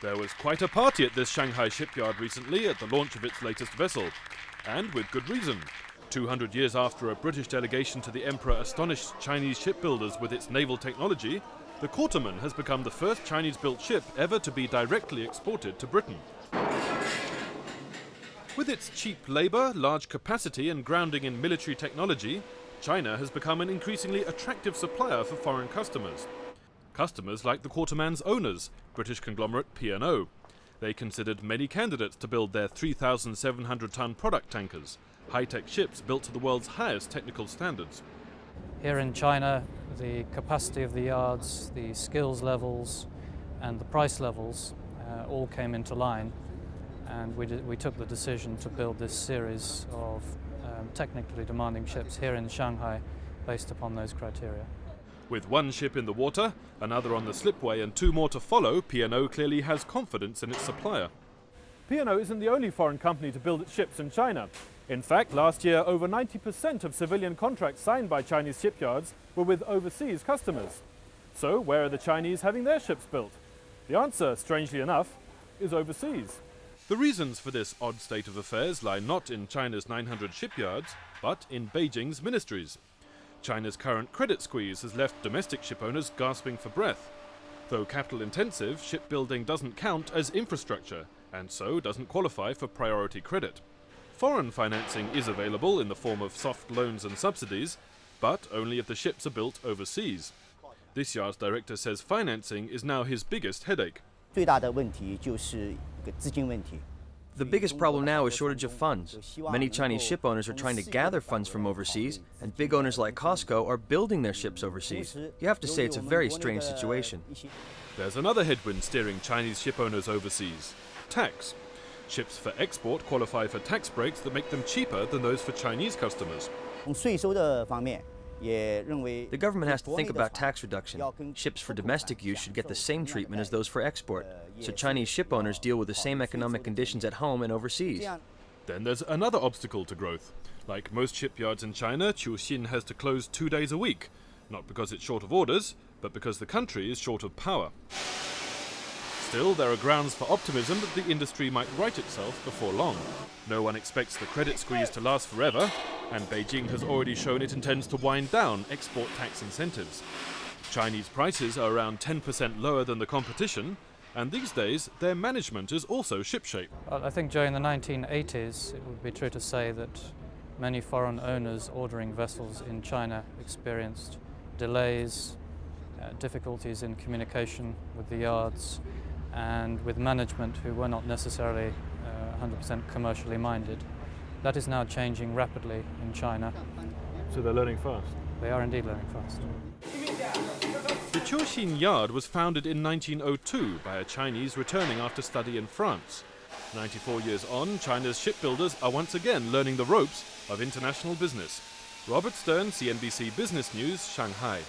There was quite a party at this Shanghai shipyard recently at the launch of its latest vessel, and with good reason. 200 years after a British delegation to the Emperor astonished Chinese shipbuilders with its naval technology, the Quarterman has become the first Chinese-built ship ever to be directly exported to Britain. With its cheap labour, large capacity and grounding in military technology, China has become an increasingly attractive supplier for foreign customers. Customers like the Quarterman's owners, British conglomerate P&O. They considered many candidates to build their 3,700-ton product tankers, high-tech ships built to the world's highest technical standards. Here in China, the capacity of the yards, the skills levels and the price levels all came into line, and we took the decision to build this series of technically demanding ships here in Shanghai based upon those criteria. With one ship in the water, another on the slipway and two more to follow, P&O clearly has confidence in its supplier. P&O isn't the only foreign company to build its ships in China. In fact, last year over 90% of civilian contracts signed by Chinese shipyards were with overseas customers. So where are the Chinese having their ships built? The answer, strangely enough, is overseas. The reasons for this odd state of affairs lie not in China's 900 shipyards, but in Beijing's ministries. China's current credit squeeze has left domestic shipowners gasping for breath. Though capital-intensive, shipbuilding doesn't count as infrastructure, and so doesn't qualify for priority credit. Foreign financing is available in the form of soft loans and subsidies, but only if the ships are built overseas. This yard's director says financing is now his biggest headache. The biggest problem now is shortage of funds. Many Chinese ship owners are trying to gather funds from overseas, and big owners like COSCO are building their ships overseas. You have to say it's a very strange situation. There's another headwind steering Chinese ship owners overseas: tax. Ships for export qualify for tax breaks that make them cheaper than those for Chinese customers. The government has to think about tax reduction. Ships for domestic use should get the same treatment as those for export, so Chinese ship owners deal with the same economic conditions at home and overseas. Then there's another obstacle to growth. Like most shipyards in China, Chuxin has to close 2 days a week, not because it's short of orders, but because the country is short of power. Still, there are grounds for optimism that the industry might right itself before long. No one expects the credit squeeze to last forever, and Beijing has already shown it intends to wind down export tax incentives. Chinese prices are around 10% lower than the competition, and these days their management is also shipshape. I think during the 1980s it would be true to say that many foreign owners ordering vessels in China experienced delays, difficulties in communication with the yards, and with management who were not necessarily 100% commercially minded. That is now changing rapidly in China. So they're learning fast? They are indeed learning fast. The Chuxin yard was founded in 1902 by a Chinese returning after study in France. 94 years on, China's shipbuilders are once again learning the ropes of international business. Robert Stern, CNBC Business News, Shanghai.